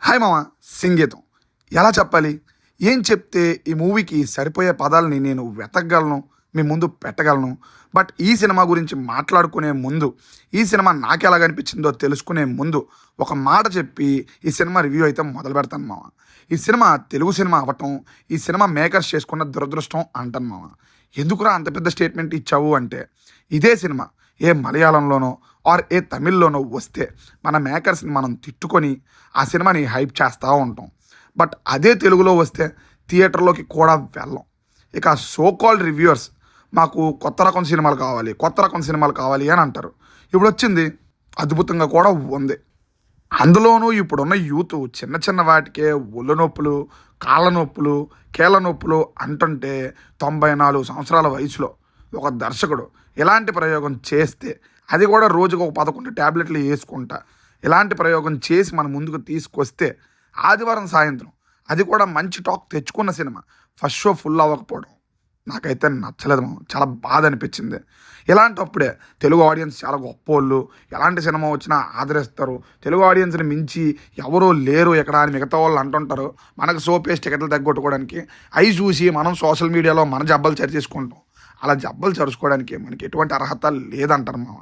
Hi మామ. సంగీతం ఎలా చెప్పాలి, ఏం చెప్తే ఈ మూవీకి సరిపోయే పదాలని నేను వెతకగలను, మీ ముందు పెట్టగలను. బట్ ఈ సినిమా గురించి మాట్లాడుకునే ముందు, ఈ సినిమా నాకు ఎలా అనిపించిందో తెలుసుకునే ముందు ఒక మాట చెప్పి ఈ సినిమా రివ్యూ అయితే మొదలు పెడతాను మామ. ఈ సినిమా తెలుగు సినిమా అవ్వటం ఈ సినిమా మేకర్స్ చేసుకున్న దురదృష్టం అంటాను మామ. ఎందుకురా అంత పెద్ద స్టేట్మెంట్ ఇచ్చావు అంటే, ఇదే సినిమా ఏ మలయాళంలోనో ఆర్ ఏ తమిళ్లోనో వస్తే మన మేకర్స్ని మనం తిట్టుకొని ఆ సినిమాని హైప్ చేస్తూ ఉంటాం. బట్ అదే తెలుగులో వస్తే థియేటర్లోకి కూడా వెళ్ళం. ఇక సో కాల్డ్ రివ్యూవర్స్ మాకు కొత్త రకం సినిమాలు కావాలి అని అంటారు. ఇప్పుడు వచ్చింది అద్భుతంగా కూడా ఉంది. అందులోనూ ఇప్పుడున్న యూత్ చిన్న చిన్న వాటికే ఒళ్ళు నొప్పులు, కాళ్ళ నొప్పులు, కీళ్ళ నొప్పులు అంటుంటే 94 సంవత్సరాల వయసులో ఒక దర్శకుడు ఇలాంటి ప్రయోగం చేస్తే, అది కూడా రోజుకు ఒక 11 ట్యాబ్లెట్లు వేసుకుంటా ఇలాంటి ప్రయోగం చేసి మన ముందుకు తీసుకొస్తే, ఆదివారం సాయంత్రం అది కూడా మంచి టాక్ తెచ్చుకున్న సినిమా ఫస్ట్ షో ఫుల్ అవ్వకపోవడం నాకైతే నచ్చలేదు మామ. చాలా బాధ అనిపించింది. ఇలాంటప్పుడే తెలుగు ఆడియన్స్ చాలా గొప్పోళ్ళు, ఎలాంటి సినిమా వచ్చినా ఆదరిస్తారు, తెలుగు ఆడియన్స్ని మించి ఎవరూ లేరు ఎక్కడ అని మిగతా వాళ్ళు అంటుంటారు. మనకు సో పేస్ టికెట్లు తగ్గొట్టుకోవడానికి అవి చూసి మనం సోషల్ మీడియాలో మన జబ్బలు చర్చేసుకుంటాం. అలా జబ్బలు చరుచుకోవడానికి మనకి ఎటువంటి అర్హత లేదంటారు మామ.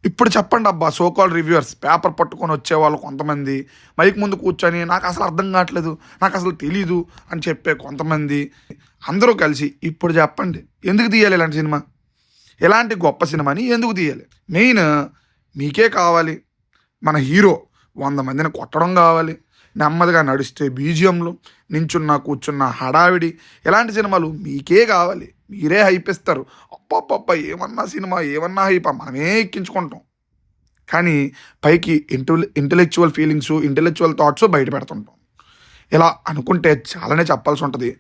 ఇప్పుడు చెప్పండి అబ్బా, సోకాల్ రివ్యూవర్స్ పేపర్ పట్టుకొని వచ్చేవాళ్ళు కొంతమంది, మైక్ ముందు కూర్చొని నాకు అసలు అర్థం కావట్లేదు, నాకు అసలు తెలీదు అని చెప్పే కొంతమంది, అందరూ కలిసి ఇప్పుడు చెప్పండి ఎందుకు తీయాలి ఇలాంటి సినిమా, ఎలాంటి గొప్ప సినిమాని ఎందుకు తీయాలి? మెయిన్ మీకే కావాలి, మన హీరో 100 మందిని కొట్టడం కావాలి, నెమ్మదిగా నడిస్తే బీజియంలు, నించున్న కూర్చున్న హడావిడి, ఇలాంటి సినిమాలు మీకే కావాలి. మీరే హైప్ ఇస్తారు. అప్పప్ప ఏమన్నా సినిమా, ఏమన్నా హైప్ మనమే ఎక్కించుకుంటాం. కానీ పైకి ఇంటెలెక్చువల్ ఫీలింగ్స్, ఇంటెలెక్చువల్ థాట్స్ బయట పెడుతుంటాం. ఇలా అనుకుంటే చాలానే చెప్పాల్సి ఉంటుంది.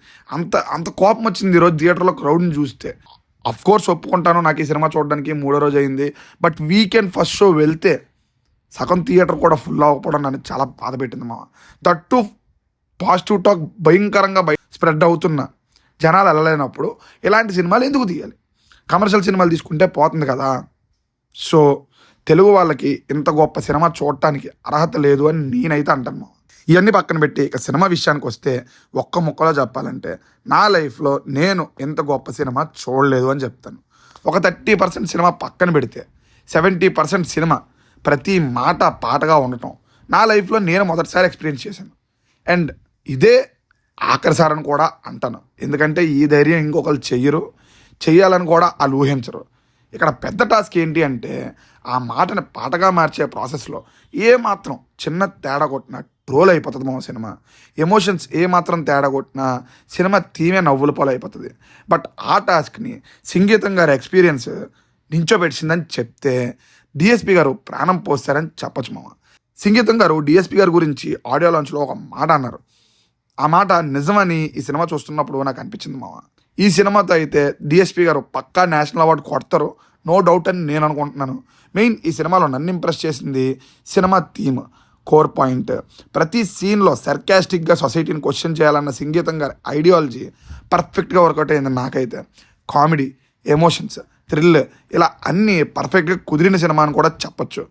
అంత కోపం వచ్చింది ఈరోజు థియేటర్లో క్రౌడ్ని చూస్తే. అఫ్కోర్స్ ఒప్పుకుంటాను, నాకు ఈ సినిమా చూడడానికి 3వ రోజు అయింది. బట్ వీకెండ్ ఫస్ట్ షో వెళ్తే సగం థియేటర్ కూడా ఫుల్ అవ్వకపోవడం నన్ను చాలా బాధ పెట్టింది మామ. దట్టు పాజిటివ్ టాక్ భయంకరంగా స్ప్రెడ్ అవుతున్న జనాలు వెళ్ళలేనప్పుడు ఇలాంటి సినిమాలు ఎందుకు తీయాలి? కమర్షియల్ సినిమాలు తీసుకుంటే పోతుంది కదా. సో తెలుగు వాళ్ళకి ఇంత గొప్ప సినిమా చూడటానికి అర్హత లేదు అని నేనైతే అంటాను. ఇవన్నీ పక్కన పెట్టి ఇక సినిమా విషయానికి వస్తే, ఒక్క ముక్కలో చెప్పాలంటే నా లైఫ్లో నేను ఇంత గొప్ప సినిమా చూడలేదు అని చెప్తాను. ఒక 30% సినిమా పక్కన పెడితే 70% సినిమా ప్రతి మాట పాటగా ఉండటం నా లైఫ్లో నేను మొదటిసారి ఎక్స్పీరియన్స్ చేశాను. అండ్ ఇదే ఆఖరిసారని కూడా అంటాను. ఎందుకంటే ఈ ధైర్యం ఇంకొకరు చెయ్యాలని కూడా వాళ్ళు ఊహించరు. ఇక్కడ పెద్ద టాస్క్ ఏంటి అంటే, ఆ మాటని పాటగా మార్చే ప్రాసెస్లో ఏమాత్రం చిన్న తేడా కొట్టినా ట్రోల్ అయిపోతుంది మా సినిమా. ఎమోషన్స్ ఏమాత్రం తేడా కొట్టినా సినిమా థీమే నవ్వుల పాలు అయిపోతుంది. బట్ ఆ టాస్క్ని సంగీతం గారి ఎక్స్పీరియన్స్ నించోబెట్టిందని చెప్తే డిఎస్పి గారు ప్రాణం పోస్తారని చెప్పచ్చు మామ. సంగీతం గారు డిఎస్పి గారి గురించి ఆడియో లాంచ్లో ఒక మాట అన్నారు. ఆ మాట నిజమని ఈ సినిమా చూస్తున్నప్పుడు నాకు అనిపించింది మామ. ఈ సినిమాతో అయితే డిఎస్పి గారు పక్కా నేషనల్ అవార్డు కొడతారు, నో డౌట్ అని నేను అనుకుంటున్నాను. మెయిన్ ఈ సినిమాలో నన్ను ఇంప్రెస్ చేసింది సినిమా థీమ్, కోర్ పాయింట్. ప్రతి సీన్లో సర్కాస్టిక్గా సొసైటీని క్వశ్చన్ చేయాలన్న సంగీతం గారి ఐడియాలజీ పర్ఫెక్ట్గా వర్కౌట్ అయింది నాకైతే. కామెడీ, ఎమోషన్స్, థ్రిల్ ఇలా అన్నీ పర్ఫెక్ట్గా కుదిరిన సినిమా అని కూడా చెప్పొచ్చు.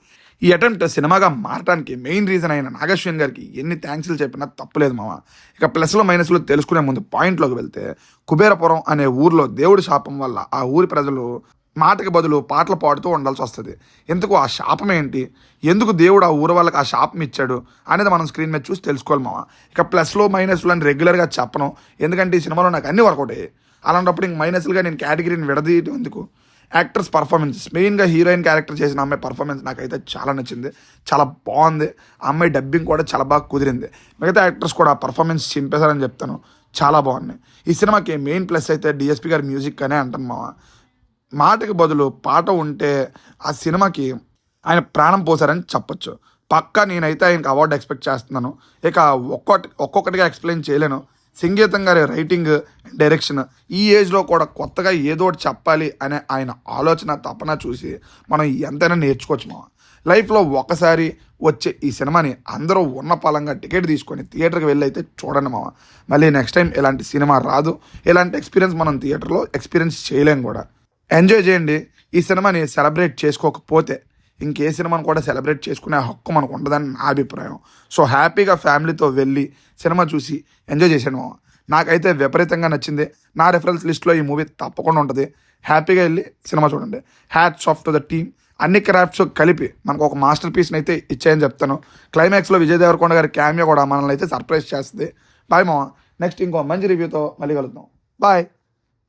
ఈ అటెంప్ట్ సినిమాగా మారడానికి మెయిన్ రీజన్ అయిన నాగేశ్వన్ గారికి ఎన్ని థ్యాంక్స్లు చెప్పినా తప్పులేదు మామ. ఇక ప్లస్లో మైనస్లో తెలుసుకునే ముందు పాయింట్లోకి వెళ్తే, కుబేరపురం అనే ఊర్లో దేవుడి శాపం వల్ల ఆ ఊరి ప్రజలు మాటకి బదులు పాటలు పాడుతూ ఉండాల్సి వస్తుంది. ఎందుకు ఆ శాపం ఏంటి, ఎందుకు దేవుడు ఆ ఊరు వాళ్ళకి ఆ శాపం ఇచ్చాడు అనేది మనం స్క్రీన్ మీద చూసి తెలుసుకోవాలి మామ. ఇక ప్లస్లో మైనస్లు అని రెగ్యులర్గా చెప్పను, ఎందుకంటే ఈ సినిమాలో నాకు అన్ని వర్కౌట్ అయ్యాయి. అలాంటప్పుడు ఇంక మైనస్లుగా నేను కేటగిరీని విడదీయడం ఎందుకు. యాక్టర్స్ పర్ఫార్మెన్సెస్, మెయిన్గా హీరోయిన్ క్యారెక్టర్ చేసిన అమ్మాయి పర్ఫార్మెన్స్ నాకైతే చాలా నచ్చింది, చాలా బాగుంది. ఆ అమ్మాయి డబ్బింగ్ కూడా చాలా బాగా కుదిరింది. మిగతా యాక్టర్స్ కూడా పర్ఫార్మెన్స్ చింపేశారని చెప్తాను, చాలా బాగున్నాయి. ఈ సినిమాకి మెయిన్ ప్లస్ అయితే డిఎస్పి గారి మ్యూజిక్ అనే అంటాను మామ. మాటకి బదులు పాట ఉంటే ఆ సినిమాకి ఆయన ప్రాణం పోసారని చెప్పొచ్చు. పక్కా నేనైతే ఆయనకి అవార్డు ఎక్స్పెక్ట్ చేస్తున్నాను. ఇక ఒక్కొక్కటిగా ఎక్స్ప్లెయిన్ చేయలేను. సంగీతం గారి రైటింగ్, డైరెక్షన్, ఈ ఏజ్లో కూడా కొత్తగా ఏదో ఒకటి చెప్పాలి అనే ఆయన ఆలోచన, తపన చూసి మనం ఎంతైనా నేర్చుకోవచ్చు మామ. లైఫ్లో ఒకసారి వచ్చే ఈ సినిమాని అందరూ ఉన్న పలంగా టికెట్ తీసుకొని థియేటర్కి వెళ్ళి అయితే చూడండి మామ. మళ్ళీ నెక్స్ట్ టైం ఇలాంటి సినిమా రాదు, ఇలాంటి ఎక్స్పీరియన్స్ మనం థియేటర్లో ఎక్స్పీరియన్స్ చేయలేం కూడా. ఎంజాయ్ చేయండి. ఈ సినిమాని సెలబ్రేట్ చేసుకోకపోతే ఇంకే సినిమాను కూడా సెలబ్రేట్ చేసుకునే హక్కు మనకు ఉండదని నా అభిప్రాయం. సో హ్యాపీగా ఫ్యామిలీతో వెళ్ళి సినిమా చూసి ఎంజాయ్ చేశాను మామ. నాకైతే విపరీతంగా నచ్చింది. నా రెఫరెన్స్ లిస్ట్లో ఈ మూవీ తప్పకుండా ఉంటుంది. హ్యాపీగా వెళ్ళి సినిమా చూడండి. Hats off to the team. అన్ని క్రాఫ్ట్స్ కలిపి మనకు ఒక మాస్టర్ పీస్ని అయితే ఇచ్చాయని చెప్తాను. క్లైమాక్స్లో విజయ్ దేవరకొండ గారి క్యామియో కూడా మనల్ని అయితే సర్ప్రైజ్ చేస్తుంది. బాయ్ మామ. నెక్స్ట్ ఇంకో మంచి రివ్యూతో మళ్ళీ కలుద్దాం. బాయ్.